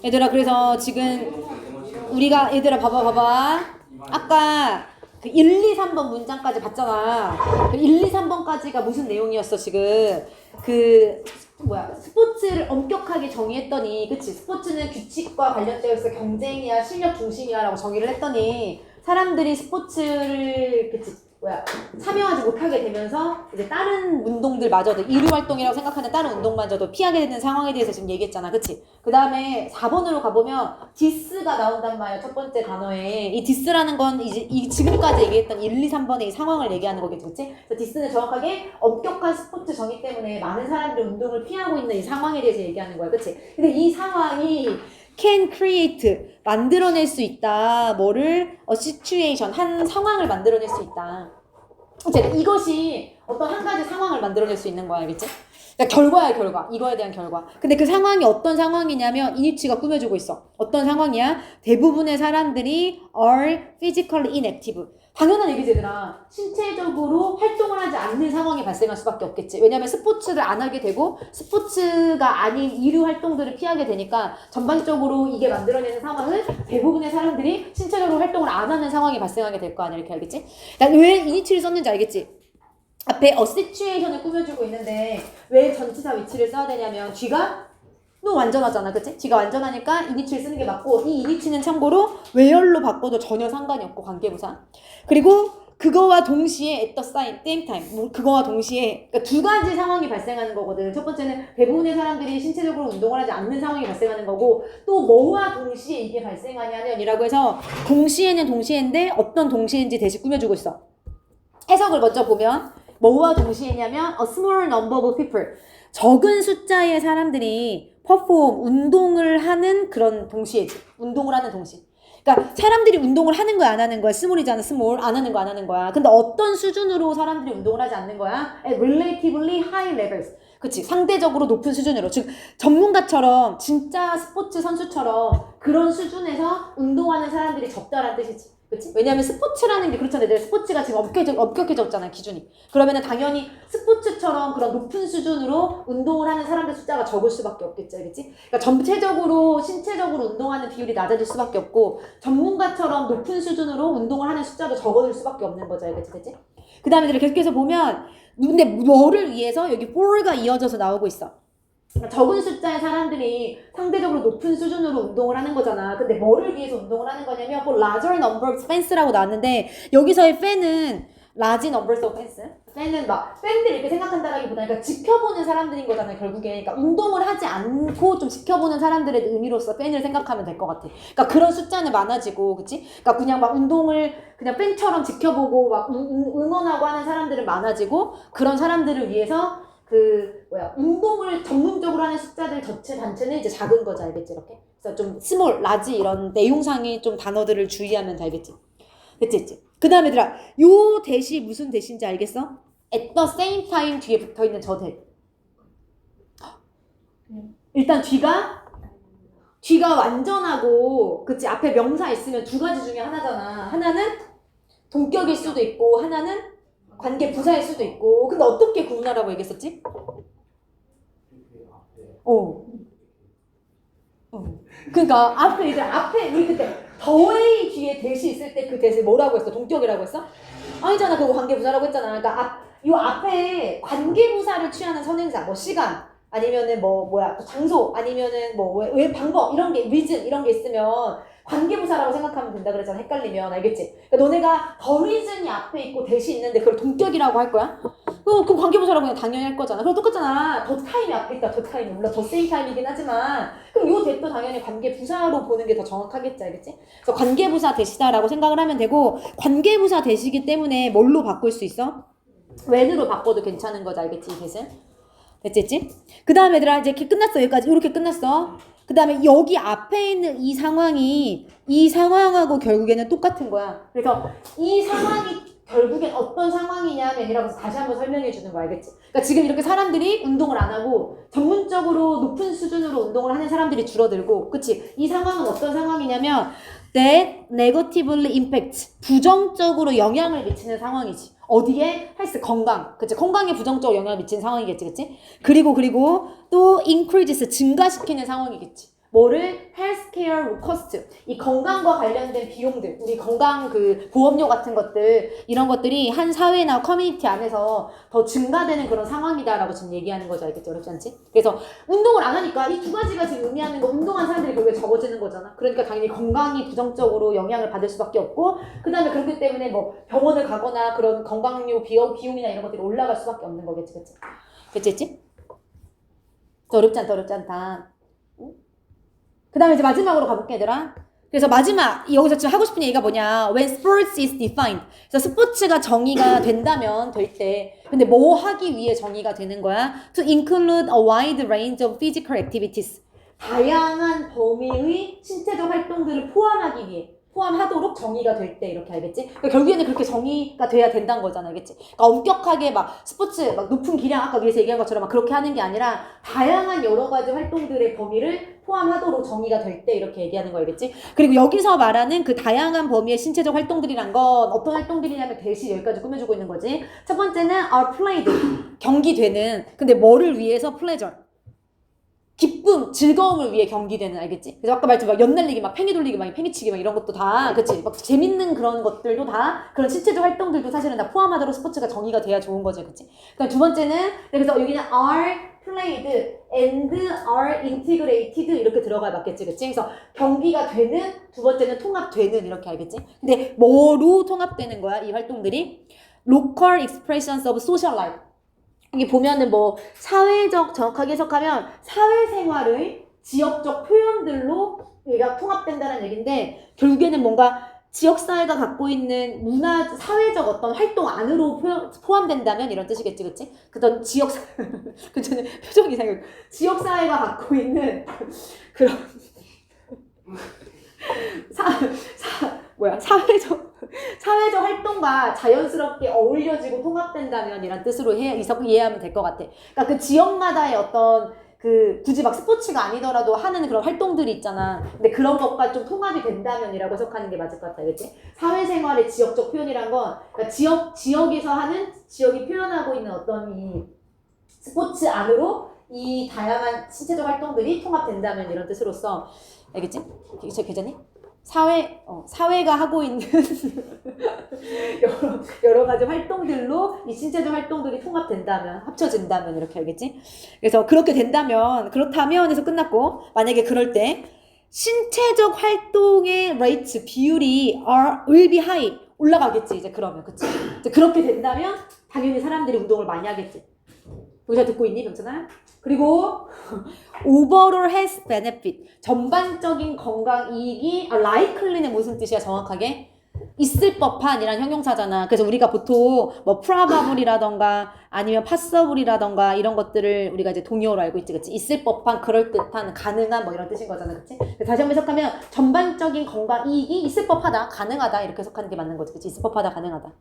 얘들아, 그래서 지금 우리가 얘들아 봐봐. 아까 그 1, 2, 3번 문장까지 봤잖아. 그 1, 2, 3번까지가 무슨 내용이었어 지금? 그 스포츠를 엄격하게 정의했더니, 그치? 스포츠는 규칙과 관련되어 있어 경쟁이야 실력 중심이야라고 정의를 했더니 사람들이 스포츠를 참여하지 못하게 되면서 이제 다른 운동들마저도 이류 활동이라고 생각하는 다른 운동마저도 피하게 되는 상황에 대해서 지금 얘기했잖아, 그치? 그 다음에 4번으로 가보면 디스가 나온단 말이야. 첫 번째 단어에 이 디스라는 건 이제 지금까지 얘기했던 1, 2, 3번의 이 상황을 얘기하는 거겠지, 그치? 그래서 디스는 정확하게 엄격한 스포츠 정의 때문에 많은 사람들이 운동을 피하고 있는 이 상황에 대해서 얘기하는 거야, 그치? 근데 이 상황이 can create 만들어낼 수 있다. 뭐를? situation 한 상황을 만들어낼 수 있다. 이것이 어떤 한 가지 상황을 만들어낼 수 있는 거야, 알겠지? 그러니까 결과야, 결과. 이거에 대한 결과. 근데 그 상황이 어떤 상황이냐면 이니치가 꾸며주고 있어. 어떤 상황이야? 대부분의 사람들이 are physically inactive. 당연한 얘기지, 얘들아. 신체적으로 활동을 하지 않는 상황이 발생할 수밖에 없겠지. 왜냐면 스포츠를 안 하게 되고 스포츠가 아닌 이류 활동들을 피하게 되니까 전반적으로 이게 만들어내는 상황은 대부분의 사람들이 신체적으로 활동을 안 하는 상황이 발생하게 될 거 아니야, 이렇게 알겠지? 그러니까 왜 이니치를 썼는지 알겠지? 앞에 a situation을 꾸며주고 있는데 왜 전치사 위치를 써야 되냐면 뒤가 또 완전하잖아, 그치? 뒤가 완전하니까 이니치를 쓰는 게 맞고, 이 이니치는 참고로 where로 바꿔도 전혀 상관이 없고 관계부사. 그리고 그거와 동시에 at the same time, 그거와 동시에, 그러니까 두 가지 상황이 발생하는 거거든. 첫 번째는 대부분의 사람들이 신체적으로 운동을 하지 않는 상황이 발생하는 거고, 또 뭐와 동시에 이게 발생하냐면 이라고 해서 동시에는 동시에인데 어떤 동시에인지 대신 꾸며주고 있어. 해석을 먼저 보면 뭐와 동시에냐면 a small number of people, 적은 숫자의 사람들이 perform, 운동을 하는 그런 동시에지. 운동을 하는 동시. 그러니까 사람들이 운동을 하는 거야, 안 하는 거야? 스몰이잖아, 스몰. 안 하는 거야, 안 하는 거야. 근데 어떤 수준으로 사람들이 운동을 하지 않는 거야? At relatively high levels. 그치? 상대적으로 높은 수준으로. 즉 전문가처럼, 진짜 스포츠 선수처럼 그런 수준에서 운동하는 사람들이 적다란 뜻이지. 그치? 왜냐면 스포츠라는 게 그렇잖아요. 스포츠가 지금 엄격해졌잖아요, 기준이. 그러면은 당연히 스포츠처럼 그런 높은 수준으로 운동을 하는 사람들 숫자가 적을 수밖에 없겠죠, 그치? 그러니까 전체적으로 신체적으로 운동하는 비율이 낮아질 수밖에 없고, 전문가처럼 높은 수준으로 운동을 하는 숫자도 적어질 수밖에 없는 거죠, 그치? 그 다음에 계속해서 보면, 근데 뭐를 위해서 여기 for가 이어져서 나오고 있어. 적은 숫자의 사람들이 상대적으로 높은 수준으로 운동을 하는 거잖아. 근데 뭐를 위해서 운동을 하는 거냐면 larger number of fans라고 나왔는데, 여기서의 fan은 large numbers of fans? 팬은 팬들 이렇게 생각한다라기보다 그러니까 지켜보는 사람들인 거잖아요, 결국에. 그러니까 운동을 하지 않고 좀 지켜보는 사람들의 의미로서 팬을 생각하면 될 것 같아. 그러니까 그런 숫자는 많아지고, 그치? 그러니까 그냥 운동을 그냥 팬처럼 지켜보고 응원하고 하는 사람들은 많아지고, 그런 사람들을 위해서 운동을 전문적으로 하는 숫자들 전체 단체는 이제 작은 거지, 알겠지? 이렇게. 그래서 좀 스몰, 라지 이런 내용상의 좀 단어들을 주의하면 알겠지? 그치? 그 다음에 얘들아, 요 대시 무슨 대시인지 알겠어? at the same time 뒤에 붙어있는 저 대. 일단 뒤가 완전하고, 그치? 앞에 명사 있으면 두 가지 중에 하나잖아. 하나는 동격일 수도 있고, 하나는 관계 부사일 수도 있고. 근데 어떻게 구분하라고 얘기했었지? 그러니까 앞에 우리 그때 더웨이 뒤에 대시 있을 때 그 대시 뭐라고 했어? 동격이라고 했어? 아니잖아, 그거 관계 부사라고 했잖아. 그러니까 요 앞에 관계 부사를 취하는 선행사, 시간 아니면은 장소 아니면은 왜 방법 이런 게 reason 이런 게 있으면 관계부사라고 생각하면 된다 그랬잖아. 헷갈리면, 알겠지? 그러니까 너네가 the reason이 앞에 있고 대시 있는데 그걸 동격이라고 할 거야? 그럼 관계부사라고 그냥 당연히 할 거잖아. 그럼 똑같잖아. the time이 앞에 있다. the time. 물론 the same time이긴 하지만 그럼 요 대도 당연히 관계부사로 보는 게 더 정확하겠지, 알겠지? 그래서 관계부사 대시다라고 생각을 하면 되고, 관계부사 대시기 때문에 뭘로 바꿀 수 있어? when으로 바꿔도 괜찮은 거지, 알겠지? 이 대신. 됐지? 그 다음에 얘들아, 이제 이렇게 끝났어. 여기까지 이렇게 끝났어. 그 다음에 여기 앞에 있는 이 상황이 이 상황하고 결국에는 똑같은 거야. 그래서 이 상황이 결국엔 어떤 상황이냐면이라고 해서 다시 한번 설명해 주는 거, 알겠지? 그러니까 지금 이렇게 사람들이 운동을 안 하고 전문적으로 높은 수준으로 운동을 하는 사람들이 줄어들고, 그치? 이 상황은 어떤 상황이냐면 that negatively impacts, 부정적으로 영향을 미치는 상황이지. 어디에? 헬스, 건강. 그치? 건강에 부정적으로 영향을 미치는 상황이겠지, 그치? 그리고 또 increases, 증가시키는 상황이겠지. 뭐를 healthcare cost, 이 건강과 관련된 비용들, 우리 건강 그 보험료 같은 것들, 이런 것들이 한 사회나 커뮤니티 안에서 더 증가되는 그런 상황이다라고 지금 얘기하는 거죠. 알겠죠? 어렵지 않지? 그래서 운동을 안 하니까 이 두 가지가 지금 의미하는 거, 운동한 사람들이 결국에 적어지는 거잖아. 그러니까 당연히 건강이 부정적으로 영향을 받을 수밖에 없고, 그 다음에 그렇기 때문에 뭐 병원을 가거나 그런 건강료 비용이나 이런 것들이 올라갈 수밖에 없는 거겠지. 그치? 그치? 어렵지 않다, 어렵지 않다. 그 다음에 이제 마지막으로 가볼게, 얘들아. 그래서 마지막, 여기서 지금 하고 싶은 얘기가 뭐냐. When sports is defined. 그래서 스포츠가 정의가 된다면, 될 때. 근데 뭐 하기 위해 정의가 되는 거야? To include a wide range of physical activities. 다양한 범위의 신체적 활동들을 포함하기 위해. 포함하도록 정의가 될 때 이렇게 알겠지? 그러니까 결국에는 그렇게 정의가 돼야 된다는 거잖아, 알겠지? 그러니까 엄격하게 막 스포츠 막 높은 기량 아까 위에서 얘기한 것처럼 막 그렇게 하는 게 아니라 다양한 여러 가지 활동들의 범위를 포함하도록 정의가 될 때 이렇게 얘기하는 거 알겠지? 그리고 여기서 말하는 그 다양한 범위의 신체적 활동들이란 건 어떤 활동들이냐면 대신 여기까지 꾸며주고 있는 거지. 첫 번째는 are played, 경기되는. 근데 뭐를 위해서? pleasure. 기쁨, 즐거움을 위해 경기되는, 알겠지? 그래서 아까 말했지만 막 연날리기, 막 팽이 돌리기, 막 팽이치기, 막 이런 것도 다, 그치? 막 재밌는 그런 것들도 다, 그런 신체적 활동들도 사실은 다 포함하도록 스포츠가 정의가 돼야 좋은 거지, 그치? 그다음 두 번째는, 그래서 여기는 are played and are integrated 이렇게 들어가야 맞겠지, 그치? 그래서 경기가 되는, 두 번째는 통합되는, 이렇게 알겠지? 근데 뭐로 통합되는 거야, 이 활동들이? local expressions of social life. 이게 보면은 뭐 사회적, 정확하게 해석하면 사회생활의 지역적 표현들로 얘가 통합된다는 얘기인데, 결국에는 뭔가 지역사회가 갖고 있는 문화, 사회적 어떤 활동 안으로 포함된다면 이런 뜻이겠지, 그치? 그던 지역사회, 그치는 표정이 이상해. 지역사회가 갖고 있는 그런 사회적 활동과 자연스럽게 어울려지고 통합된다면 이란 뜻으로 이해하면 될 것 같아. 그러니까 그 지역마다의 어떤 그 굳이 막 스포츠가 아니더라도 하는 그런 활동들이 있잖아. 근데 그런 것과 좀 통합이 된다면이라고 해석하는 게 맞을 것 같아, 그렇지? 사회생활의 지역적 표현이란 건 그러니까 지역에서 하는 지역이 표현하고 있는 어떤 이 스포츠 안으로 이 다양한 신체적 활동들이 통합된다면 이런 뜻으로서, 알겠지? 괜찮니? 사회가 하고 있는 여러 가지 활동들로 이 신체적 활동들이 통합된다면, 합쳐진다면 이렇게 알겠지? 그래서 그렇다면 해서 끝났고, 만약에 그럴 때 신체적 활동의 rates, 비율이 will be high, 올라가겠지, 이제 그러면, 그치? 이제 그렇게 된다면 당연히 사람들이 운동을 많이 하겠지. 여기 잘 듣고 있니, 병찬아? 그리고 overall health benefit, 전반적인 건강 이익이 likely는 무슨 뜻이야, 정확하게? 있을 법한이란 형용사잖아. 그래서 우리가 보통 뭐 probable이라던가 아니면 possible이라던가 이런 것들을 우리가 이제 동의어로 알고 있지, 그치? 있을 법한, 그럴듯한, 가능한 뭐 이런 뜻인 거잖아, 그치? 다시 한번 해석하면 전반적인 건강 이익이 있을 법하다, 가능하다 이렇게 해석하는 게 맞는 거지, 그치? 있을 법하다, 가능하다.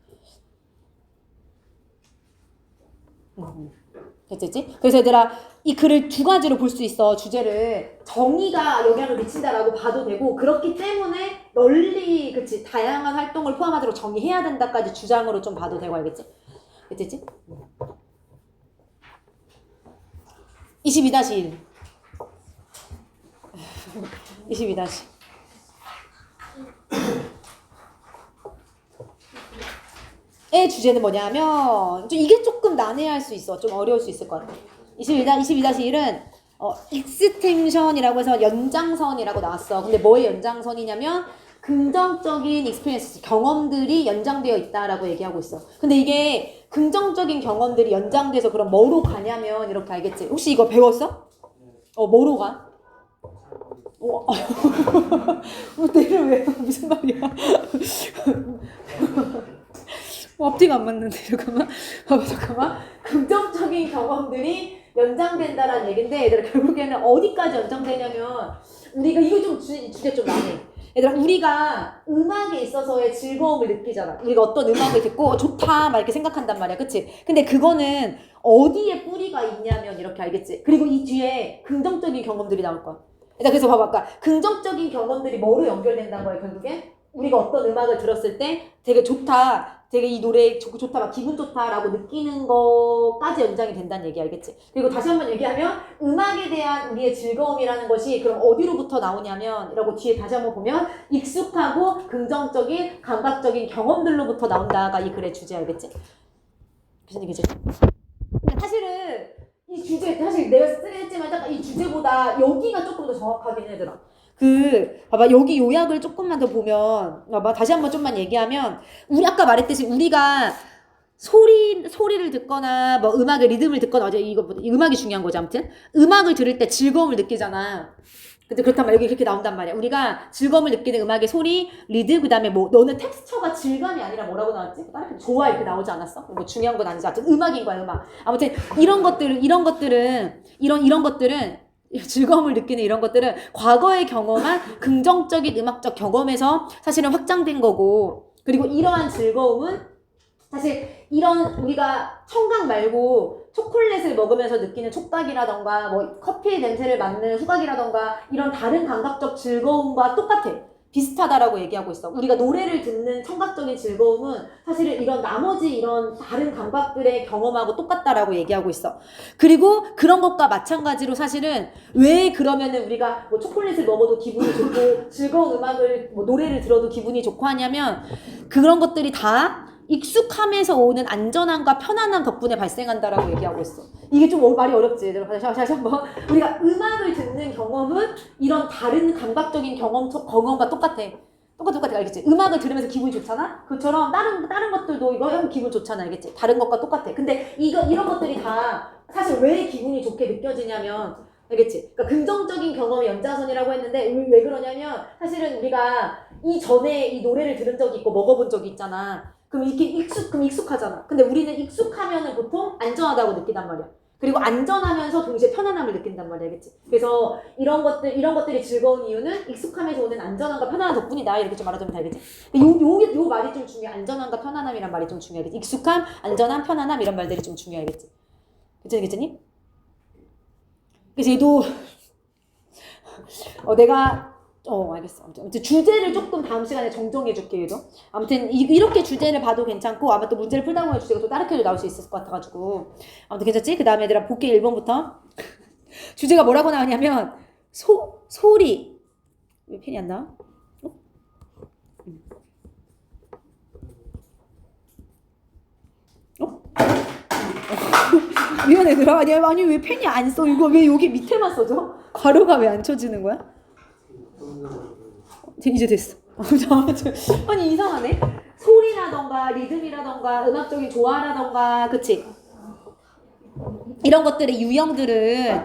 됐지? 그래서 얘들아, 이 글을 두 가지로 볼 수 있어. 주제를 정의가 영향을 미친다라고 봐도 되고, 그렇기 때문에 널리, 그치, 다양한 활동을 포함하도록 정의해야 된다까지 주장으로 좀 봐도 되고, 알겠지? 됐지? 22-1 22-1 의 주제는 뭐냐면, 이게 조금 난해할 수 있어. 좀 어려울 수 있을 것 같아. 22-1은 extension이라고 해서 연장선이라고 나왔어. 근데 뭐의 연장선이냐면 긍정적인 experience, 경험들이 연장되어 있다라고 얘기하고 있어. 근데 이게 긍정적인 경험들이 연장돼서 그럼 뭐로 가냐면 이렇게 알겠지? 혹시 이거 배웠어? 뭐로 가? 내를 왜 무슨 말이야? 앞뒤가 안 맞는데, 잠깐만. 잠깐만. 긍정적인 경험들이 연장된다라는 얘긴데, 얘들아, 결국에는 어디까지 연장되냐면, 우리가, 이거 좀 주제 좀 나네. 얘들아, 우리가 음악에 있어서의 즐거움을 느끼잖아. 우리가 어떤 음악을 듣고, 좋다, 막 이렇게 생각한단 말이야. 그치? 근데 그거는 어디에 뿌리가 있냐면, 이렇게 알겠지? 그리고 이 뒤에 긍정적인 경험들이 나올 거야. 그래서 봐봐, 아까 긍정적인 경험들이 뭐로 연결된다는 거야, 결국에? 우리가 어떤 음악을 들었을 때 되게 좋다, 되게 이 노래 좋다, 막 기분 좋다라고 느끼는 거까지 연장이 된다는 얘기 알겠지? 그리고 다시 한번 얘기하면 음악에 대한 우리의 즐거움이라는 것이 그럼 어디로부터 나오냐면 이라고 뒤에 다시 한번 보면 익숙하고 긍정적인 감각적인 경험들로부터 나온다가 이 글의 주제 알겠지? 무슨 얘기지? 근데 사실은 이 주제, 사실 내가 쓰긴 했지만 약간 이 주제보다 여기가 조금 더 정확하긴 얘들아. 봐봐, 여기 요약을 조금만 더 보면, 봐봐, 다시 한번 좀만 얘기하면, 우리 아까 말했듯이 우리가 소리를 듣거나, 뭐 음악의 리듬을 듣거나, 음악이 중요한 거지, 아무튼. 음악을 들을 때 즐거움을 느끼잖아. 근데 그렇단 말이야. 여기 그렇게 나온단 말이야. 우리가 즐거움을 느끼는 음악의 소리, 리드, 그 다음에 뭐, 너는 텍스처가 질감이 아니라 뭐라고 나왔지? 좋아, 이렇게 나오지 않았어? 뭐 중요한 건 아니지. 하여튼 음악인 거야, 음악. 아무튼 이런 것들은, 즐거움을 느끼는 이런 것들은 과거에 경험한 긍정적인 음악적 경험에서 사실은 확장된 거고, 그리고 이러한 즐거움은 사실 이런 우리가 청각 말고 초콜릿을 먹으면서 느끼는 촉각이라던가 뭐 커피 냄새를 맡는 후각이라던가 이런 다른 감각적 즐거움과 똑같아. 비슷하다라고 얘기하고 있어. 우리가 노래를 듣는 청각적인 즐거움은 사실은 이런 나머지 이런 다른 감각들의 경험하고 똑같다라고 얘기하고 있어. 그리고 그런 것과 마찬가지로 사실은 왜 그러면은 우리가 뭐 초콜릿을 먹어도 기분이 좋고 즐거운 음악을 뭐 노래를 들어도 기분이 좋고 하냐면 그런 것들이 다 익숙함에서 오는 안전함과 편안함 덕분에 발생한다라고 얘기하고 있어. 이게 좀 말이 어렵지. 다시 한번. 우리가 음악을 듣는 경험은 이런 다른 감각적인 경험과 똑같아. 똑같아. 알겠지? 음악을 들으면서 기분이 좋잖아? 그처럼 다른 것들도 이거 기분 좋잖아. 알겠지? 다른 것과 똑같아. 근데 이런 것들이 다 사실 왜 기분이 좋게 느껴지냐면 알겠지? 그러니까 긍정적인 경험의 연장선이라고 했는데 왜 그러냐면 사실은 우리가 이전에 이 노래를 들은 적이 있고 먹어본 적이 있잖아. 그럼 이렇게 익숙하잖아. 근데 우리는 익숙하면은 보통 안전하다고 느낀단 말이야. 그리고 안전하면서 동시에 편안함을 느낀단 말이야. 알겠지? 그래서 이런 것들이 즐거운 이유는 익숙함에서 오는 안전함과 편안함 덕분이다. 이렇게 좀 알아두면 되겠지? 요 말이 좀 중요해. 안전함과 편안함이란 말이 좀 중요하겠지? 익숙함, 안전함, 편안함 이런 말들이 좀 중요하겠지? 그치? 그래서 얘도 알겠어. 아무튼 주제를 조금 다음 시간에 정정해줄게, 얘도. 아무튼 이렇게 주제를 봐도 괜찮고 아마 또 문제를 풀다 보면 주제가 또 다르게도 나올 수 있을 것 같아가지고 아무튼 괜찮지? 그 다음에 얘들아 볼게 1번부터 주제가 뭐라고 나오냐면 소리 왜 펜이 안 나와? 미안 얘들아. 아니 왜 펜이 안 써? 이거 왜 여기 밑에만 써져? 가로가 왜 안 쳐지는 거야? 이제 됐어. 아니 이상하네. 소리라던가 리듬이라던가 음악적인 조화라던가 그치? 이런 것들의 유형들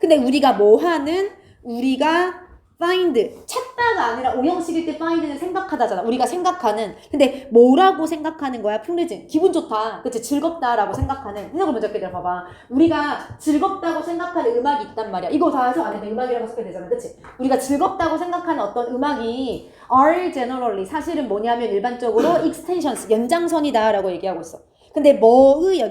근데 우리가 find 찾다가 아니라 오형식일 때 find는 생각하다잖아. 우리가 생각하는 근데 뭐라고 생각하는 거야? 풍리진 기분 좋다 그치? 즐겁다라고 생각하는 해석을 먼저 할게. 봐봐 우리가 즐겁다고 생각하는 음악이 있단 말이야. 이거 다 해석 안 해도 음악이라고 해석해야 되잖아 그치? 우리가 즐겁다고 생각하는 어떤 음악이 are generally 사실은 뭐냐면 일반적으로 extensions 연장선이다 라고 얘기하고 있어. 근데 뭐의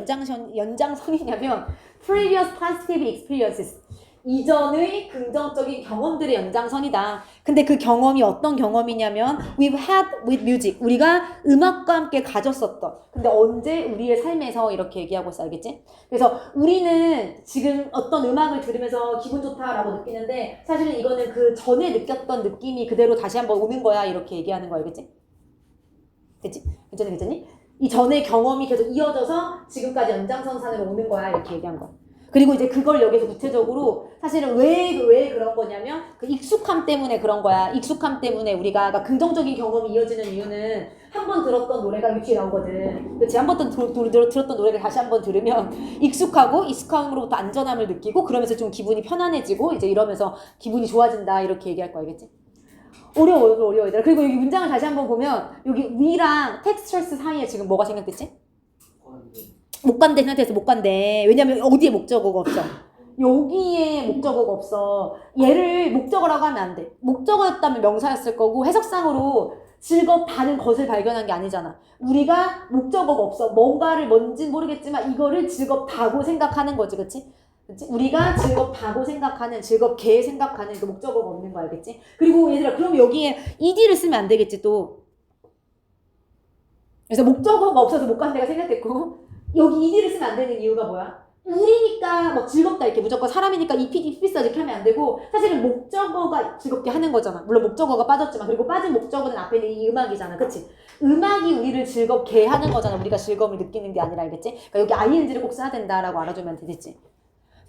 연장선이냐면 previous positive experiences 이전의 긍정적인 경험들의 연장선이다. 근데 그 경험이 어떤 경험이냐면 we've had with music 우리가 음악과 함께 가졌었던 근데 언제 우리의 삶에서 이렇게 얘기하고 있어. 알겠지? 그래서 우리는 지금 어떤 음악을 들으면서 기분 좋다라고 느끼는데 사실은 이거는 그 전에 느꼈던 느낌이 그대로 다시 한번 오는 거야. 이렇게 얘기하는 거 알겠지? 그치? 괜찮니? 이 전의 경험이 계속 이어져서 지금까지 연장선상으로 오는 거야. 이렇게 얘기한 거야. 그리고 이제 그걸 여기서 구체적으로 사실은 왜 그런 거냐면 그 익숙함 때문에 그런 거야. 익숙함 때문에 우리가 그러니까 긍정적인 경험이 이어지는 이유는 한 번 들었던 노래가 위치에 나오거든. 그치? 한 번 들었던 노래를 다시 한 번 들으면 익숙함으로부터 안전함을 느끼고 그러면서 좀 기분이 편안해지고 이제 이러면서 기분이 좋아진다. 이렇게 얘기할 거야. 알겠지? 어려워 얘들아. 그리고 여기 문장을 다시 한번 보면 여기 we랑 textures 사이에 지금 뭐가 생각됐지? 목관대 상태에서 목관대. 왜냐면 어디에 목적어가 없어. 여기에 목적어가 없어. 얘를 목적어라고 하면 안 돼. 목적어였다면 명사였을 거고 해석상으로 즐겁다는 것을 발견한 게 아니잖아. 우리가 목적어가 없어. 뭔지는 모르겠지만 이거를 즐겁다고 생각하는 거지. 그치? 그치? 우리가 즐겁다고 생각하는, 즐겁게 생각하는 그 목적어가 없는 거 알겠지? 그리고 얘들아, 그럼 여기에 ed를 쓰면 안 되겠지, 또. 그래서 목적어가 없어서 못 간 데가 생각했고, 여기 ed를 쓰면 안 되는 이유가 뭐야? 우리니까 막 즐겁다 이렇게 무조건 사람이니까 이피싸 이렇게 하면 안 되고, 사실은 목적어가 즐겁게 하는 거잖아. 물론 목적어가 빠졌지만, 그리고 빠진 목적어는 앞에 있는 이 음악이잖아. 그치? 음악이 우리를 즐겁게 하는 거잖아. 우리가 즐거움을 느끼는 게 아니라, 알겠지? 그러니까 여기 ing를 꼭 써야 된다라고 알아두면 되겠지.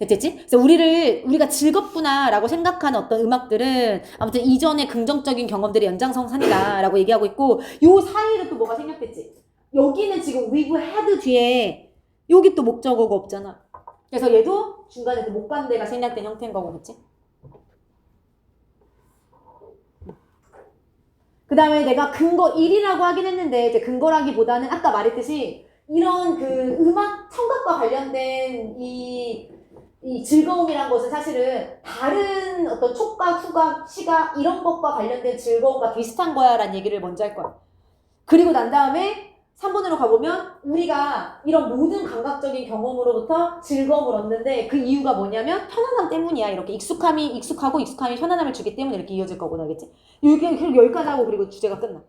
됐지? 그래서 우리가 즐겁구나라고 생각하는 어떤 음악들은 아무튼 이전의 긍정적인 경험들의 연장선상이다라고 얘기하고 있고, 요 사이에도 또 뭐가 생략됐지? 여기는 지금 we've had 뒤에 여기 또 목적어가 없잖아. 그래서 얘도 중간에 못 간 데가 생략된 형태인 거고, 그치? 그 다음에 내가 근거 1이라고 하긴 했는데, 이제 근거라기보다는 아까 말했듯이 이런 그 음악 청각과 관련된 이 즐거움이란 것은 사실은 다른 어떤 촉각, 후각, 시각 이런 것과 관련된 즐거움과 비슷한 거야 라는 얘기를 먼저 할 거야. 그리고 난 다음에 3번으로 가보면 우리가 이런 모든 감각적인 경험으로부터 즐거움을 얻는데 그 이유가 뭐냐면 편안함 때문이야. 이렇게 익숙함이 편안함을 주기 때문에 이렇게 이어질 거구나, 알겠지? 그리고 여기까지 하고 그리고 주제가 끝나.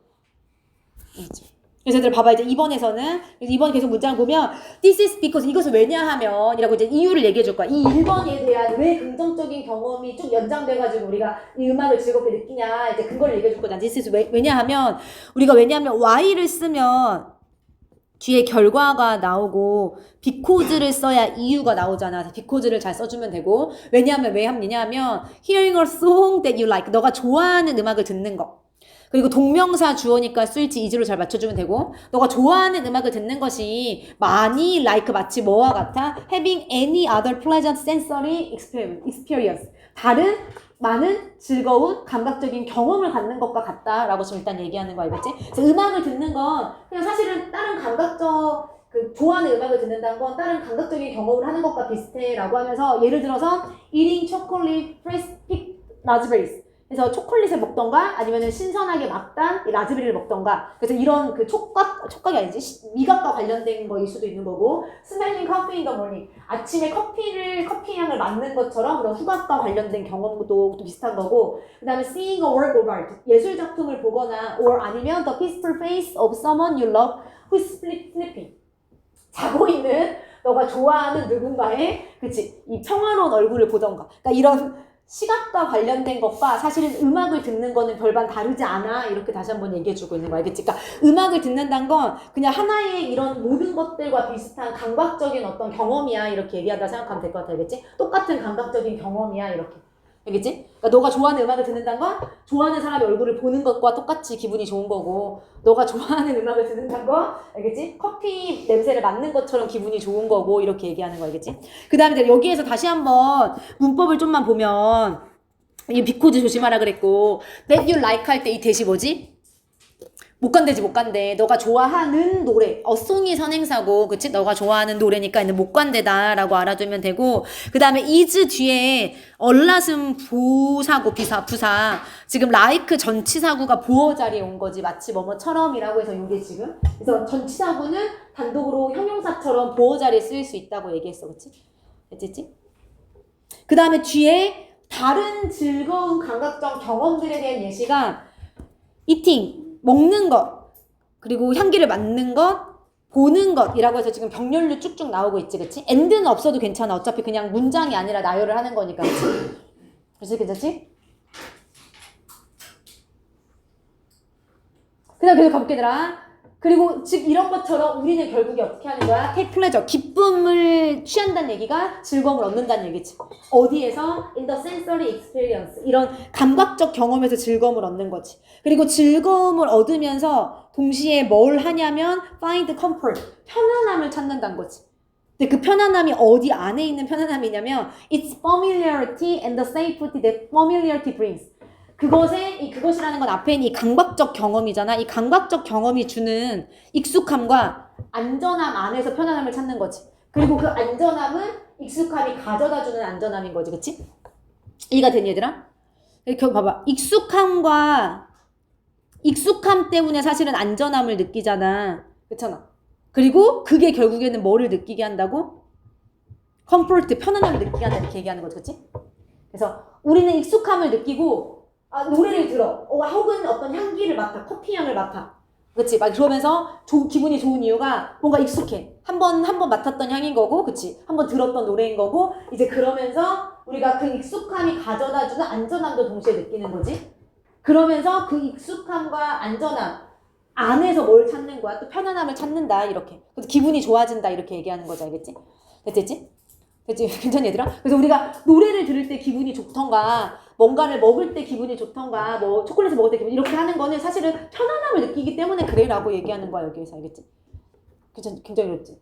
알겠지? 그래서 얘들 봐봐. 이제 2번에서는 이번 계속 문장을 보면 this is because 이것을 왜냐하면 이라고 이제 이유를 얘기해 줄 거야. 이 1번에 대한 왜 긍정적인 경험이 쭉 연장돼가지고 우리가 이 음악을 즐겁게 느끼냐 이제 그걸 얘기해 줄 거잖아. this is 왜냐하면 why를 쓰면 뒤에 결과가 나오고 because를 써야 이유가 나오잖아. 그래서 because를 잘 써주면 되고 왜냐하면 왜 하냐면 hearing a song that you like 너가 좋아하는 음악을 듣는 거. 그리고 동명사 주어니까 쓸지 is로 잘 맞춰주면 되고 너가 좋아하는 음악을 듣는 것이 많이 like 마치 뭐와 같아? having any other pleasant sensory experience 다른 많은 즐거운 감각적인 경험을 갖는 것과 같다라고 지금 일단 얘기하는 거 알겠지? 그래서 음악을 듣는 건 그냥 사실은 다른 감각적 좋아하는 음악을 듣는다는 건 다른 감각적인 경험을 하는 것과 비슷해라고 하면서 예를 들어서 eating chocolate fresh picked raspberries 그래서 초콜릿을 먹던가 아니면 신선하게 막단 라즈베리를 먹던가 그래서 이런 그 촉각이 아니지 미각과 관련된 거일 수도 있는 거고 smelling coffee in the morning 아침에 커피 향을 맡는 것처럼 그런 후각과 관련된 경험도 또 비슷한 거고 그 다음에 seeing a work of art 예술 작품을 보거나 or 아니면 the peaceful face of someone you love who's sleeping 자고 있는 너가 좋아하는 누군가의 그치 이 평화로운 얼굴을 보던가 그러니까 이런 시각과 관련된 것과 사실은 음악을 듣는 거는 별반 다르지 않아 이렇게 다시 한번 얘기해주고 있는 거 알겠지? 그러니까 음악을 듣는다는 건 그냥 하나의 이런 모든 것들과 비슷한 감각적인 어떤 경험이야 이렇게 얘기하다 생각하면 될 것 같아 알겠지? 똑같은 감각적인 경험이야 이렇게 알겠지? 그러니까 너가 좋아하는 음악을 듣는다는 건 좋아하는 사람의 얼굴을 보는 것과 똑같이 기분이 좋은 거고 너가 좋아하는 음악을 듣는다는 건 알겠지? 커피 냄새를 맡는 것처럼 기분이 좋은 거고 이렇게 얘기하는 거 알겠지? 그 다음에 여기에서 다시 한번 문법을 좀만 보면 이 because 조심하라 그랬고 that you like 할 때 이 대시 뭐지? 못 간대. 너가 좋아하는 노래. 어송이 선행사고, 그치? 너가 좋아하는 노래니까 이제 못 간대다 라고 알아두면 되고, 그 다음에 is 뒤에 얼라슴 부사고, 부사. 지금 like 전치사구가 보어 자리에 온 거지. 마치 뭐뭐처럼이라고 해서 이게 지금. 그래서 전치사구는 단독으로 형용사처럼 보어 자리에 쓰일 수 있다고 얘기했어. 그치? 됐지? 그 다음에 뒤에 다른 즐거운 감각적 경험들에 대한 예시가 eating. 먹는 것, 그리고 향기를 맡는 것, 보는 것이라고 해서 지금 병렬로 쭉쭉 나오고 있지, 그치? and는 없어도 괜찮아. 어차피 그냥 문장이 아니라 나열을 하는 거니까, 그치? 그래서 괜찮지? 그 다음 계속 가볼게, 얘들아. 그리고 즉 이런 것처럼 우리는 결국에 어떻게 하는 거야? take pleasure, 기쁨을 취한다는 얘기가 즐거움을 얻는다는 얘기지. 어디에서? in the sensory experience, 이런 감각적 경험에서 즐거움을 얻는 거지. 그리고 즐거움을 얻으면서 동시에 뭘 하냐면 find comfort, 편안함을 찾는다는 거지. 근데 그 편안함이 어디 안에 있는 편안함이냐면 it's familiarity and the safety that familiarity brings. 그것이라는 건 앞에 있는 이 감각적 경험이잖아. 이 감각적 경험이 주는 익숙함과 안전함 안에서 편안함을 찾는 거지. 그리고 그 안전함은 익숙함이 가져다주는 안전함인 거지. 그치? 이해가 되니 얘들아? 이렇게 봐봐. 익숙함 때문에 사실은 안전함을 느끼잖아. 그렇잖아. 그리고 그게 결국에는 뭐를 느끼게 한다고? comfort, 편안함을 느끼게 한다 이렇게 얘기하는 거죠. 그치? 그래서 우리는 익숙함을 느끼고 노래를 들어. 혹은 어떤 향기를 맡아. 커피 향을 맡아. 그치? 막 그러면서 기분이 좋은 이유가 뭔가 익숙해. 한 번 맡았던 향인 거고, 그치? 한 번 들었던 노래인 거고, 이제 그러면서 우리가 그 익숙함이 가져다 주는 안전함도 동시에 느끼는 거지. 그러면서 그 익숙함과 안전함 안에서 뭘 찾는 거야? 또 편안함을 찾는다, 이렇게. 그래서 기분이 좋아진다, 이렇게 얘기하는 거죠. 알겠지? 됐지? 괜찮니, 얘들아? 그래서 우리가 노래를 들을 때 기분이 좋던가, 뭔가를 먹을 때 기분이 좋던가, 뭐, 초콜릿을 먹을 때 기분이 이렇게 하는 거는 사실은 편안함을 느끼기 때문에 그래라고 얘기하는 거야, 여기에서. 알겠지? 굉장히 어렵지?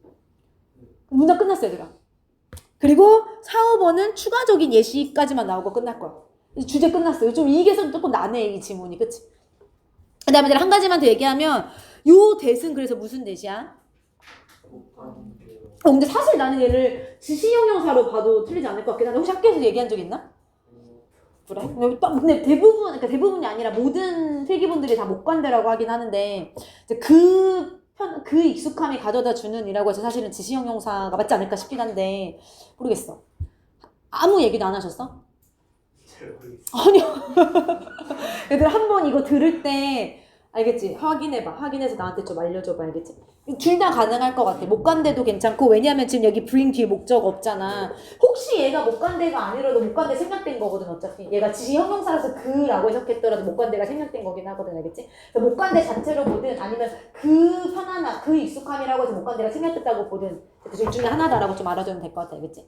문장 끝났어, 얘들아. 그리고 4, 5번은 추가적인 예시까지만 나오고 끝날 거야. 주제 끝났어요. 좀 이 개선 조금 나네, 이 지문이. 그치? 그 다음에 한 가지만 더 얘기하면, 요 대은 그래서 무슨 대시야? 근데 사실 나는 얘를 지시형용사로 봐도 틀리지 않을 것 같긴 한데, 혹시 학교에서 얘기한 적 있나? 그래? 근데 그러니까 대부분이 아니라 모든 필기분들이 다 목관대라고 하긴 하는데, 이제 그 익숙함이 가져다 주는 이라고 해서 사실은 지시형용사가 맞지 않을까 싶긴 한데, 모르겠어. 아무 얘기도 안 하셨어? 아니요. 얘들 한번 이거 들을 때, 알겠지? 확인해봐. 확인해서 나한테 좀 알려줘봐. 알겠지? 둘 다 가능할 것 같아. 목관대도 괜찮고, 왜냐면 지금 여기 bring 뒤에 목적 없잖아. 혹시 얘가 목관대가 아니라도 목관대 생략된 거거든, 어차피. 얘가 지시형용사라서 그라고 해석했더라도 목관대가 생략된 거긴 하거든, 알겠지? 그래서 목관대 자체로 보든 아니면 그 편안함, 그 익숙함이라고 해서 목관대가 생략됐다고 보든 둘 중에 하나다라고 좀 알아주면 될 것 같아, 알겠지?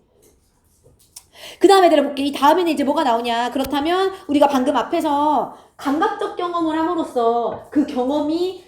그 다음에 내려볼게. 이 다음에는 이제 뭐가 나오냐. 그렇다면 우리가 방금 앞에서 감각적 경험을 함으로써 그 경험이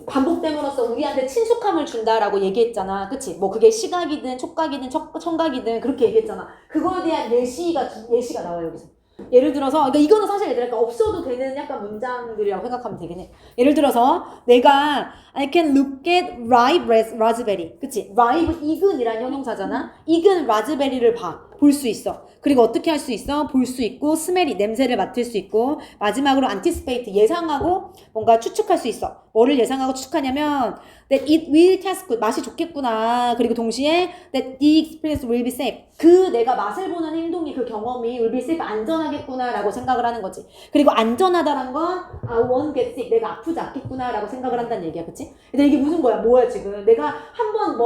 반복됨으로써 우리한테 친숙함을 준다라고 얘기했잖아. 그치? 뭐 그게 시각이든 촉각이든 청각이든 그렇게 얘기했잖아. 그거에 대한 예시가 나와요, 여기서. 예를 들어서, 그러니까 이거는 사실 얘들아 없어도 되는 약간 문장들이라고 생각하면 되긴 해. 예를 들어서, 내가 I can look at ripe raspberry. 그치? ripe, 익은이란 형용사잖아. 익은 라즈베리를 볼 수 있어. 그리고 어떻게 할 수 있어? 볼 수 있고, 스멜이, 냄새를 맡을 수 있고, 마지막으로 anticipate, 예상하고, 뭔가 추측할 수 있어. 뭐를 예상하고 추측하냐면, that it will taste good, 맛이 좋겠구나. 그리고 동시에, that the experience will be safe. 내가 맛을 보는 행동이, 그 경험이 will be safe, 안전하겠구나, 라고 생각을 하는 거지. 그리고 안전하다는 건, I won't get sick, 내가 아프지 않겠구나, 라고 생각을 한다는 얘기야, 그치? 근데 이게 무슨 거야? 뭐야, 지금? 내가 한번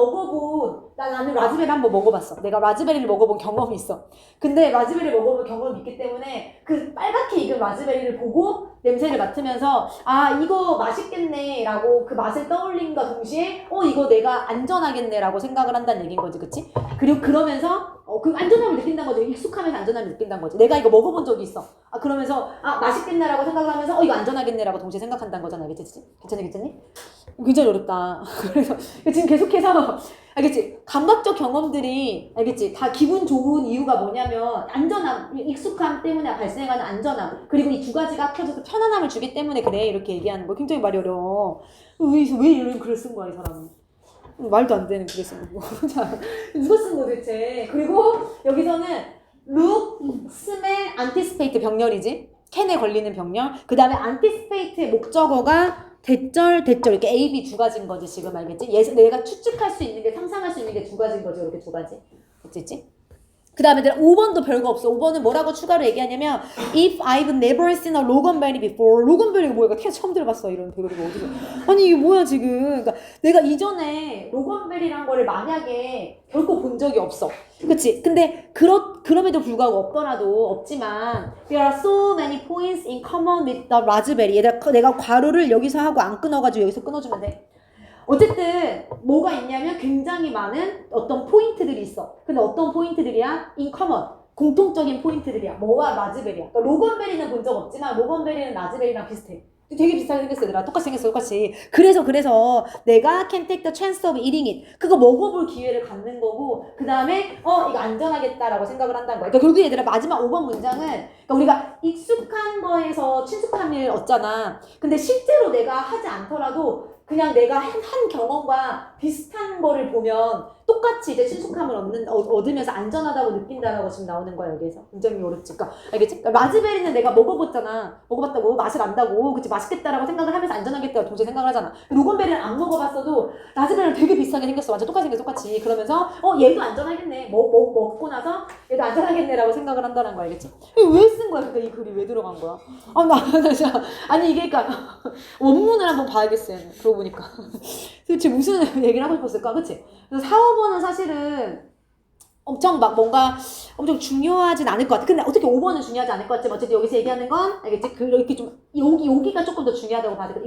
나는 라즈베리 한번 먹어봤어. 내가 라즈베리를 먹어본 경험이 있어. 근데 라즈베리를 먹어본 경험이 있기 때문에 그 빨갛게 익은 라즈베리를 보고 냄새를 맡으면서 이거 맛있겠네 라고 그 맛을 떠올린과 동시에 이거 내가 안전하겠네 라고 생각을 한다는 얘기인 거지, 그치? 그리고 그러면서 그 안전함을 느낀다는 거지. 익숙하면서 안전함을 느낀다는 거지. 내가 이거 먹어본 적이 있어. 그러면서 맛있겠네 라고 생각을 하면서 이거 안전하겠네 라고 동시에 생각한다는 거잖아. 알겠지? 괜찮니? 굉장히 어렵다. 그래서 지금 계속해서 알겠지? 감각적 경험들이 알겠지? 다 기분 좋은 이유가 뭐냐면 안전함, 익숙함 때문에 발생하는 안전함, 그리고 이 두 가지가 합쳐져서 편안함을 주기 때문에 그래 이렇게 얘기하는 거. 굉장히 말이 어려워. 왜 이런 글을 쓴 거야 이 사람은? 말도 안 되는 글을 쓴 거. 누가 쓴 거 대체? 그리고 여기서는 look, smell, anticipate 병렬이지? 캔에 걸리는 병렬. 그 다음에 anticipate의 목적어가 대절 이렇게 A, B 두 가지인 거지 지금 알겠지? 내가 추측할 수 있는 게 상상할 수 있는 게 두 가지인 거지 이렇게 두 가지. 됐지? 그 다음에 5번도 별거 없어. 5번은 뭐라고 추가로 얘기하냐면 If I've never seen a 로건베리 before. 로건베리가 뭐야? 태어 처음 들어봤어. 이런 배우리가 어디서. 아니 이게 뭐야 지금. 그러니까 내가 이전에 로건베리란 거를 만약에 결코 본 적이 없어. 그치? 근데 그럼에도 불구하고 없지만 There are so many points in common with the raspberry. 내가 괄호를 여기서 하고 안 끊어가지고 여기서 끊어주면 돼. 어쨌든 뭐가 있냐면 굉장히 많은 어떤 포인트들이 있어. 근데 어떤 포인트들이야? in common. 공통적인 포인트들이야. 뭐와 라즈베리야. 그러니까 로건베리는 본 적 없지만 로건베리는 라즈베리랑 비슷해. 되게 비슷하게 생겼어 얘들아. 똑같이 생겼어 똑같이. 그래서 내가 can take the chance of eating it. 그거 먹어볼 기회를 갖는 거고 그 다음에 이거 안전하겠다라고 생각을 한다는 거야. 그러니까 결국 얘들아 마지막 5번 문장은 그러니까 우리가 익숙한 거에서 친숙함을 얻잖아. 근데 실제로 내가 하지 않더라도 그냥 내가 한 경험과 비슷한 거를 보면 똑같이 이제 친숙함을 얻으면서 안전하다고 느낀다라고 지금 나오는 거야, 여기에서. 굉장히 어렵지. 그러니까, 알겠지? 그러니까 라즈베리는 내가 먹어봤잖아. 먹어봤다고, 맛을 안다고, 그치? 맛있겠다라고 생각을 하면서 안전하겠다고 동시에 생각을 하잖아. 로건베리는 안 먹어봤어도 라즈베리는 되게 비슷하게 생겼어. 완전 똑같이 생겼어, 똑같이. 그러면서, 얘도 안전하겠네. 먹고 나서 얘도 안전하겠네라고 생각을 한다는 거 알겠지? 왜 쓴 거야? 그러니까 이 글이 왜 들어간 거야? 나 진짜. 아니, 이게 그러니까, 원문을 한번 봐야겠어요. 그러고 보니까. 도대체 무슨 얘기를 하고 싶었을까? 그치? 그래서 4, 5번은 사실은 엄청 막 뭔가 엄청 중요하진 않을 것 같아. 근데 어떻게 5번은 중요하지 않을 것 같지만 어쨌든 여기서 얘기하는 건 알겠지? 이렇게 좀 여기가 조금 더 중요하다고 봐야 돼.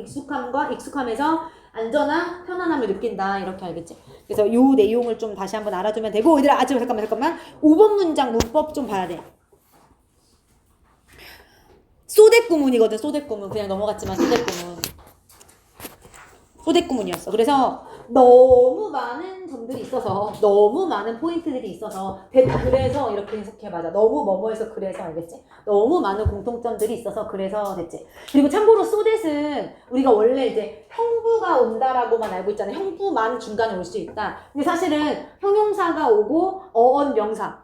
익숙함에서 안전한 편안함을 느낀다 이렇게 알겠지? 그래서 요 내용을 좀 다시 한번 알아두면 되고 얘들아 잠깐만 5번 문장 문법 좀 봐야 돼. 소댓구문이거든. 소댓구문 그냥 넘어갔지만 소댓구문이었어. 그래서 너무 많은 점들이 있어서 너무 많은 포인트들이 있어서 그래서 이렇게 해석해봐자. 너무 뭐뭐해서 그래서 알겠지? 너무 많은 공통점들이 있어서 그래서 됐지. 그리고 참고로 소댓은 우리가 원래 이제 형부가 온다라고만 알고 있잖아. 형부만 중간에 올 수 있다. 근데 사실은 형용사가 오고 어언 명사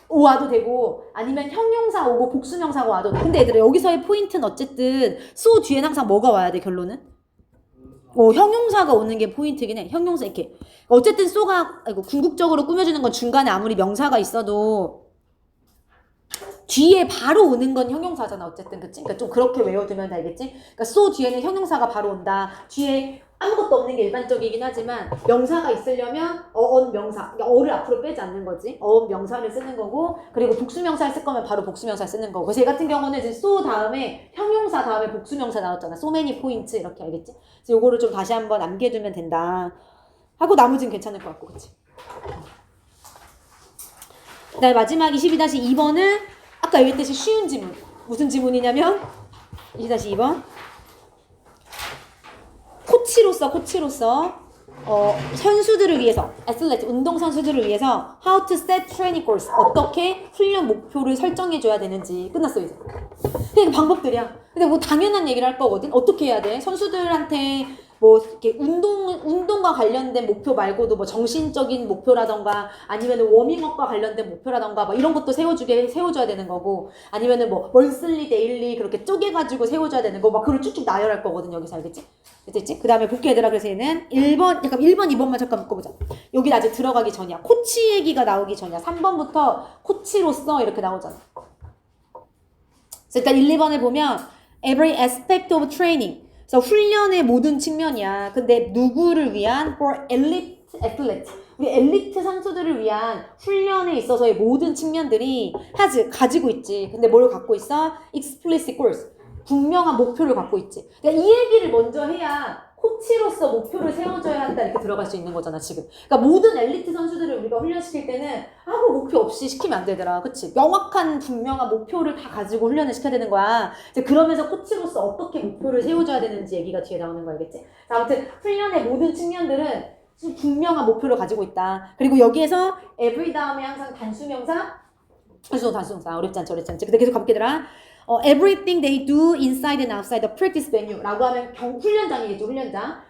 와도 되고 아니면 형용사 오고 복수명사가 와도 돼. 근데 얘들아 여기서의 포인트는 어쨌든 so 뒤에는 항상 뭐가 와야 돼 결론은? 형용사가 오는 게 포인트긴 해. 형용사 이렇게. 어쨌든 so가 궁극적으로 꾸며주는 건 중간에 아무리 명사가 있어도 뒤에 바로 오는 건 형용사잖아. 어쨌든 그치? 그러니까 좀 그렇게 외워두면 알겠지? 그러니까 so 뒤에는 형용사가 바로 온다. 뒤에 아무것도 없는 게 일반적이긴 하지만 명사가 있으려면 어언 명사, 그러니까 어를 앞으로 빼지 않는 거지. 어언 명사를 쓰는 거고 그리고 복수명사를 쓸 거면 바로 복수명사 쓰는 거고. 그래서 얘 같은 경우는 이제 so 다음에 형용사 다음에 복수명사 나왔잖아. so many points 이렇게 알겠지? 그래서 요거를 좀 다시 한번 남겨두면 된다. 하고 나머지는 괜찮을 것 같고 그치? 그다음에 마지막 22-2번은 아까 얘기했듯이 쉬운 지문. 무슨 지문이냐면 22-2번 코치로서 선수들을 위해서 애슬레트 운동선수들을 위해서 how to set training goals 어떻게 훈련 목표를 설정해줘야 되는지 끝났어 이제. 그러니까 방법들이야. 근데 뭐 당연한 얘기를 할 거거든. 어떻게 해야 돼? 선수들한테 뭐 이렇게 운동과 관련된 목표 말고도 뭐 정신적인 목표라던가 아니면은 워밍업과 관련된 목표라던가 뭐 이런 것도 세워줘야 되는 거고 아니면은 뭐 멀슬리 데일리 그렇게 쪼개가지고 세워줘야 되는 거 막 그걸 쭉쭉 나열할 거거든 여기서 알겠지? 됐지? 그 다음에 볼게 얘들아. 그래서 얘는 1번 2번만 잠깐 묶어보자. 여기 아직 들어가기 전이야. 코치 얘기가 나오기 전이야. 3번부터 코치로서 이렇게 나오잖아. 그래서 일단 1, 2번을 보면 every aspect of training. 그래서 훈련의 모든 측면이야. 근데 누구를 위한? for elite athletes. 우리 엘리트 선수들을 위한 훈련에 있어서의 모든 측면들이 가지고 있지. 근데 뭘 갖고 있어? explicit goals. 분명한 목표를 갖고 있지. 그러니까 이 얘기를 먼저 해야 코치로서 목표를 세워줘야 한다 이렇게 들어갈 수 있는 거잖아 지금. 그러니까 모든 엘리트 선수들을 우리가 훈련시킬 때는 아무 목표 없이 시키면 안 되더라. 그치? 명확한 분명한 목표를 다 가지고 훈련을 시켜야 되는 거야. 이제 그러면서 코치로서 어떻게 목표를 세워줘야 되는지 얘기가 뒤에 나오는 거 알겠지? 자, 아무튼 훈련의 모든 측면들은 분명한 목표를 가지고 있다. 그리고 여기에서 every 다음에 항상 단수명사 어렵지 않지. 근데 계속 가볼게더라. everything they do inside and outside the practice venue 라고 하면 훈련장이겠죠.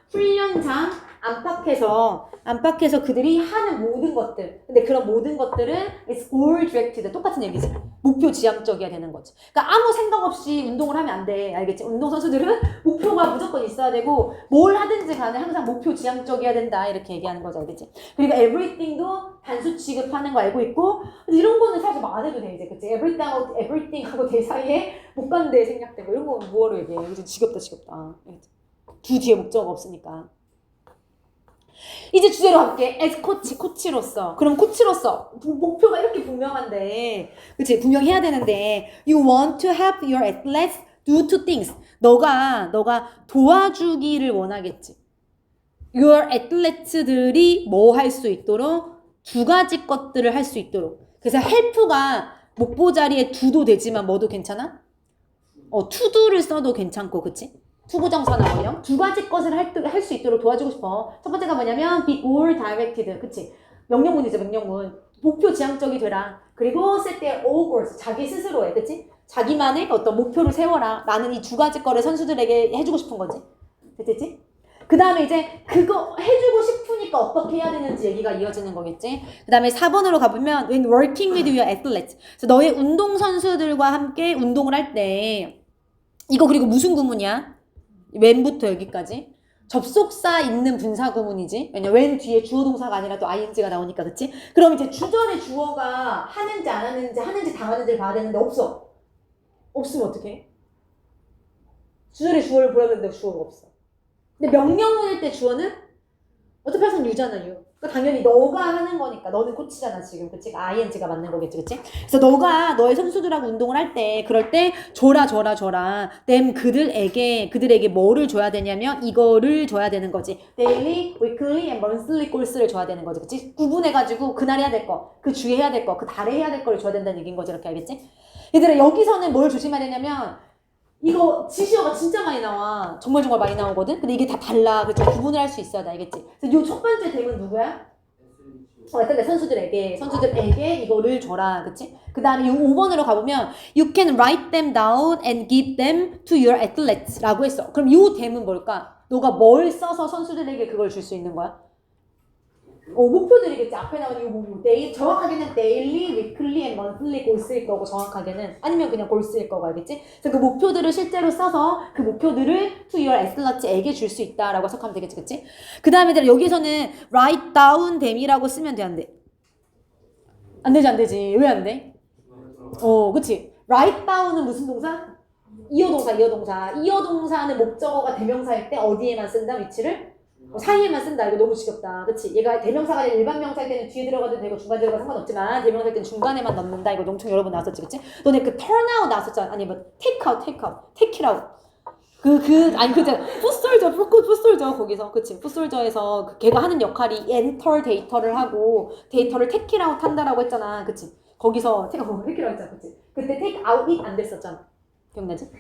훈련장 안팎에서 그들이 하는 모든 것들. 근데 그런 모든 것들은 is goal directed. 똑같은 얘기지. 목표 지향적이어야 되는 거지. 그러니까 아무 생각 없이 운동을 하면 안 돼. 알겠지? 운동선수들은 목표가 무조건 있어야 되고 뭘 하든지 간에 항상 목표 지향적이어야 된다. 이렇게 얘기하는 거죠. 알겠지? 그리고 everything도 단수 취급하는 거 알고 있고 이런 거는 사실 뭐 안 해도 돼. 이제 그치? everything하고 대 사이에 목간대 생략되고 이런 거 뭐로 얘기해. 이제 지겹다. 두 뒤에 목적어가 없으니까. 이제 주제로 갈게. as 코치로서. 그럼 코치로서 목표가 이렇게 분명한데, 그치? 분명해야 되는데, you want to help your athletes do two things. 너가 도와주기를 원하겠지. your athletes들이 뭐 할 수 있도록 두 가지 것들을 할 수 있도록. 그래서 help가 목보 자리에 do도 되지만 뭐도 괜찮아? to도를 써도 괜찮고, 그치? 투부정사나 원형 두 가지 것을 할 수 있도록 도와주고 싶어. 첫 번째가 뭐냐면 be goal directed. 그치? 명령문이죠. 명령문. 목표 지향적이 되라. 그리고 set their own goals. 자기 스스로의, 그치? 자기만의 어떤 목표를 세워라. 나는 이 두 가지 거를 선수들에게 해주고 싶은 거지. 됐지? 그 다음에 이제 그거 해주고 싶으니까 어떻게 해야 되는지 얘기가 이어지는 거겠지. 그 다음에 4번으로 가보면 when working with your athletes. 그래서 너의 운동선수들과 함께 운동을 할 때 이거 그리고 무슨 구문이야? when부터 여기까지. 접속사 있는 분사 구문이지. 왜냐 when 뒤에 주어 동사가 아니라 또 ing가 나오니까 그치? 그럼 이제 주절의 주어가 하는지 안 하는지 하는지 당하는지를 봐야 되는데 없어. 없으면 어떡해? 주절의 주어를 보려면 되는데 주어가 없어. 근데 명령문일 때 주어는 어차피 항상 유잖아, 유. 그러니까 당연히 너가 하는 거니까 너는 코치잖아 지금, 그치? ing가 맞는 거겠지, 그치? 그래서 너가 너의 선수들하고 운동을 할 때 그럴 때 줘라 them 그들에게 뭐를 줘야 되냐면 이거를 줘야 되는 거지. daily, weekly, and monthly course를 줘야 되는 거지, 그치? 구분해가지고 그날 해야 될 거, 그 주에 해야 될 거, 그 달에 해야 될 거를 줘야 된다는 얘기인 거지, 이렇게 알겠지? 얘들아 여기서는 뭘 조심해야 되냐면 이거 지시어가 진짜 많이 나와. 정말 많이 나오거든? 근데 이게 다 달라. 그래서 구분을 할 수 있어야 돼. 알겠지? 그래서 요 첫 번째 댐은 누구야? 근데 선수들에게 이거를 줘라. 그치? 그 다음에 요 5번으로 가보면 You can write them down and give them to your athletes 라고 했어. 그럼 요 댐은 뭘까? 너가 뭘 써서 선수들에게 그걸 줄 수 있는 거야? 목표들이겠지. 앞에 나오는 이 정확하게는 daily, weekly, and monthly goals일 거고 정확하게는 아니면 그냥 goals일 거고 알겠지? 그래서 그 목표들을 실제로 써서 그 목표들을 to your athlete에게 줄 수 있다라고 해석하면 되겠지, 그치? 그 다음에 여기서는 write down them이라고 쓰면 돼, 안 돼? 안 되지. 왜 안 돼? 그치? write down은 무슨 동사? 이어 동사는 목적어가 대명사일 때 어디에만 쓴다, 위치를? 사이에만 쓴다. 이거 너무 지겹다. 그치? 얘가 대명사가 아니라 일반 명사일 때는 뒤에 들어가도 되고 중간에 들어가도 상관없지만 대명사일 때는 중간에만 넣는다. 이거 엄청 여러 번 나왔었지, 그치? 너네 그 turn out 나왔었잖아. 아니 뭐 take it out. 풋솔저 거기서, 그치? 풋솔저에서 그 걔가 하는 역할이 enter 데이터를 하고 데이터를 take it out 한다라고 했잖아, 그치? 거기서 take it out 했잖아, 그치? 그때 take out it 안 됐었잖아. 기억나지?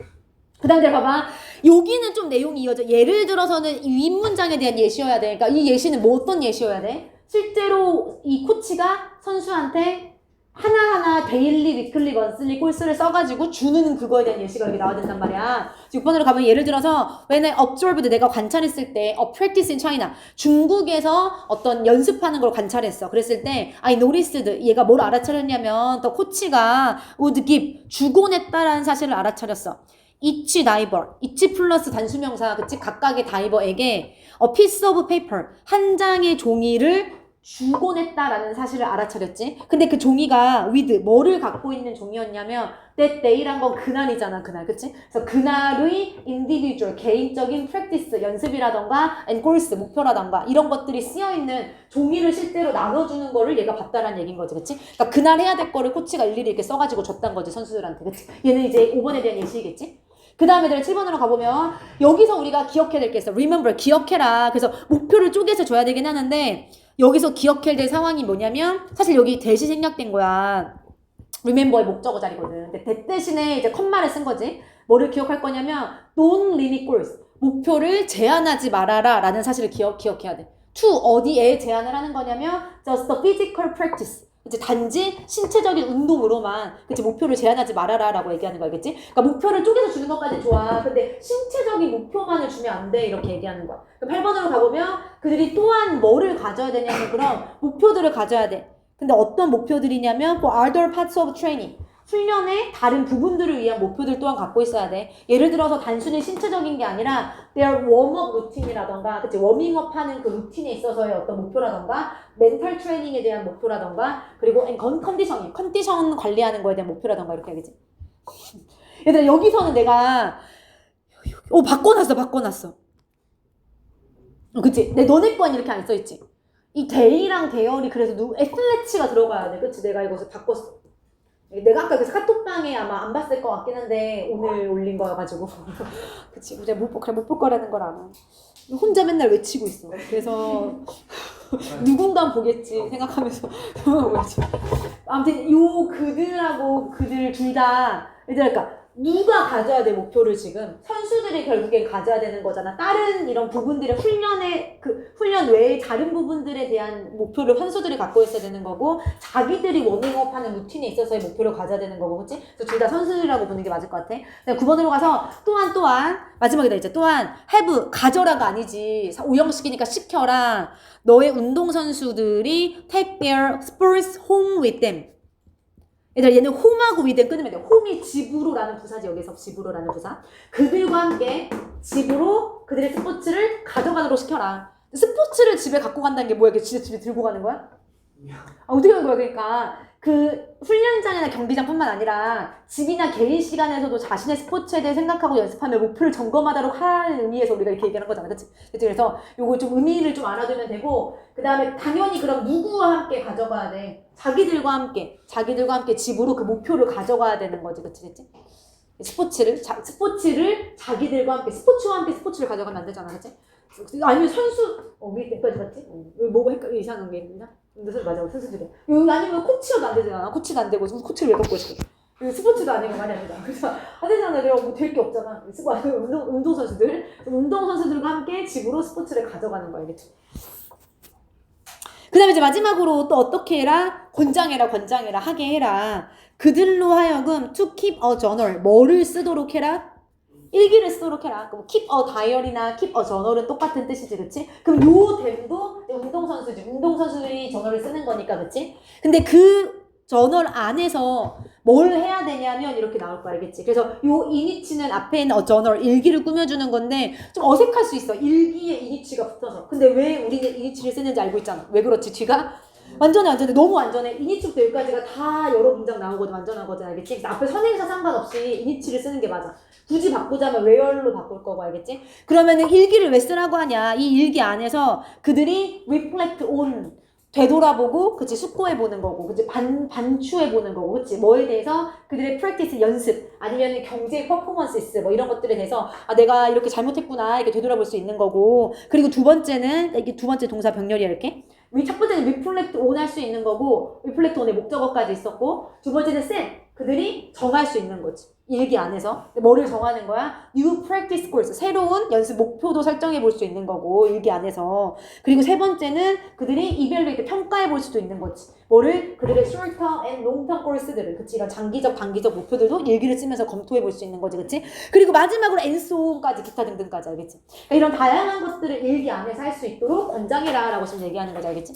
그 다음에 봐봐. 여기는 좀 내용이 이어져. 예를 들어서는 이 윗문장에 대한 예시여야 돼. 그러니까 이 예시는 뭐 어떤 예시여야 돼? 실제로 이 코치가 선수한테 하나하나 데일리, 위클리, 먼슬리 콜스를 써가지고 주는 그거에 대한 예시가 여기 나와야 된단 말이야. 6번으로 가면 예를 들어서 when I observed, 내가 관찰했을 때 a practice in China, 중국에서 어떤 연습하는 걸 관찰했어. 그랬을 때 I noticed, 얘가 뭘 알아차렸냐면 더 코치가 would give, 주곤 했다라는 사실을 알아차렸어. each diver, each 플러스 단수명사, 그치? 각각의 다이버에게 a piece of paper, 한 장의 종이를 주곤 했다라는 사실을 알아차렸지. 근데 그 종이가 with, 뭐를 갖고 있는 종이였냐면 that day란 건 그날이잖아, 그날, 그치? 그래서 그날의 individual, 개인적인 practice, 연습이라던가 and goals, 목표라던가 이런 것들이 쓰여있는 종이를 실제로 나눠주는 거를 얘가 봤다라는 얘기인 거지, 그치? 그러니까 그날 해야 될 거를 코치가 일일이 이렇게 써가지고 줬단 거지, 선수들한테, 그치? 얘는 이제 5번에 대한 예시겠지? 그 다음에 7번으로 가보면 여기서 우리가 기억해야 될 게 있어. remember, 기억해라. 그래서 목표를 쪼개서 줘야 되긴 하는데 여기서 기억해야 될 상황이 뭐냐면 사실 여기 대시 생략된 거야. remember의 목적어 자리거든. 근데 that 대신에 이제 컴마를 쓴 거지. 뭐를 기억할 거냐면 don't limit goals, 목표를 제한하지 말아라 라는 사실을 기억해야 돼. to, 어디에 제한을 하는 거냐면 just the physical practice, 이제 단지 신체적인 운동으로만, 그치? 목표를 제한하지 말아라 라고 얘기하는 거 알겠지? 그러니까 목표를 쪼개서 주는 것까지 좋아. 근데 신체적인 목표만을 주면 안 돼, 이렇게 얘기하는 거야. 그럼 8번으로 가보면 그들이 또한 뭐를 가져야 되냐면 그럼 목표들을 가져야 돼. 근데 어떤 목표들이냐면 for other parts of training, 훈련의 다른 부분들을 위한 목표들 또한 갖고 있어야 돼. 예를 들어서 단순히 신체적인 게 아니라 their warm-up 루틴이라던가, 그치? 워밍업 하는 그 루틴에 있어서의 어떤 목표라던가, 멘탈 트레이닝에 대한 목표라던가, 그리고 컨디션 관리하는 거에 대한 목표라던가, 이렇게 하겠지. 얘들아, 여기서는 내가 바꿔놨어. 그치? 너네 건 이렇게 안 써있지? 이 데이랑 대열이 그래서 애틀레츠가 들어가야 돼. 그치? 내가 이것을 바꿨어. 내가 아까 그래서 카톡방에 아마 안 봤을 것 같긴 한데 오늘 올린 거여가지고 그치, 그냥 못 볼 거라는 걸 알아. 혼자 맨날 외치고 있어. 그래서 누군가 보겠지 생각하면서 보겠지. 아무튼 요 그들하고 그들 둘 다 얘들아, 그러니까 누가 가져야 돼, 목표를 지금? 선수들이 결국엔 가져야 되는 거잖아. 다른 이런 부분들의 훈련 외에 다른 부분들에 대한 목표를 선수들이 갖고 있어야 되는 거고, 자기들이 워밍업 하는 루틴에 있어서의 목표를 가져야 되는 거고, 그치? 그래서 둘 다 선수들이라고 보는 게 맞을 것 같아. 9번으로 가서, 또한, 마지막이다, 이제. 또한, have, 가져라가 아니지. 오형식이니까 시켜라. 너의 운동선수들이 take their sports home with them. 얘들아, 얘는 홈하고 위드 끊으면 돼. 홈이 집으로라는 부사지, 여기서 집으로라는 부사. 그들과 함께 집으로 그들의 스포츠를 가져가도록 시켜라. 스포츠를 집에 갖고 간다는 게 뭐야? 이게 진짜 집에 들고 가는 거야? 어떻게 하는 거야? 그러니까 그 훈련장이나 경기장뿐만 아니라 집이나 개인 시간에서도 자신의 스포츠에 대해 생각하고 연습하며 목표를 점검하도록 하는 의미에서 우리가 이렇게 얘기하는 거잖아. 그치? 그래서 요거 좀 의미를 좀 알아두면 되고, 그 다음에 당연히 그럼 누구와 함께 가져가야 돼? 자기들과 함께 집으로 그 목표를 가져가야 되는 거지. 그치? 스포츠를 자기들과 함께, 스포츠와 함께 스포츠를 가져가면 안 되잖아. 그치? 아니면 선수, 왜 때까지 봤지? 뭐가 이상한 게 있나? 근데 맞아, 선수들이. 아니면 코치도 안 되잖아. 코치가 안 되고, 코치를 왜 갖고 있어? 스포츠도 아니고 말이 안 되잖아. 그래서 안 되잖아. 내가 뭐 될 게 없잖아. 운동선수들과 함께 집으로 스포츠를 가져가는 거야. 알겠지? 그 다음에 이제 마지막으로 또 어떻게 해라? 권장해라, 하게 해라. 그들로 하여금 to keep a journal. 뭐를 쓰도록 해라? 일기를 쓰도록 해라. 그럼 keep a diary나 keep a journal은 똑같은 뜻이지, 그치? 그럼 요 댐도 운동선수들이 저널을 쓰는 거니까, 그치? 근데 그 저널 안에서 뭘 해야 되냐면 이렇게 나올 거 알겠지? 그래서 요 이니치는 앞에 있는 저널, 일기를 꾸며주는 건데 좀 어색할 수 있어. 일기에 이니치가 붙어서. 근데 왜 우리는 이니치를 쓰는지 알고 있잖아. 왜 그렇지? 뒤가? 완전해. 너무 완전해. 이니치부터 여기까지가 다 여러 문장 나오거든. 완전하거든. 알겠지? 그래서 앞에 선행사 상관없이 이니치를 쓰는 게 맞아. 굳이 바꾸자면 where로 바꿀 거고, 알겠지? 그러면은 일기를 왜 쓰라고 하냐? 이 일기 안에서 그들이 reflect on, 되돌아보고, 그치, 숙고해보는 거고, 그치, 반추해보는 거고, 그치, 뭐에 대해서 그들의 practice, 연습, 아니면 경제 퍼포먼스, 뭐 이런 것들에 대해서, 아, 내가 이렇게 잘못했구나, 이렇게 되돌아볼 수 있는 거고, 그리고 두 번째는, 이게 두 번째 동사 병렬이야, 이렇게. 첫 번째는 reflect on 할 수 있는 거고, reflect on의 목적어까지 있었고, 두 번째는 set, 그들이 정할 수 있는 거지. 일기 안에서. 뭐를 정하는 거야? New practice goals. 새로운 연습 목표도 설정해 볼 수 있는 거고, 일기 안에서. 그리고 세 번째는 그들이 evaluate, 평가해 볼 수도 있는 거지. 뭐를? 그들의 short term and long term goals들을. 그치? 이런 장기적, 단기적 목표들도 일기를 쓰면서 검토해 볼 수 있는 거지. 그치? 그리고 마지막으로 and so on까지, 기타 등등까지. 알겠지? 그러니까 이런 다양한 것들을 일기 안에서 할 수 있도록 권장해라. 라고 지금 얘기하는 거지. 알겠지?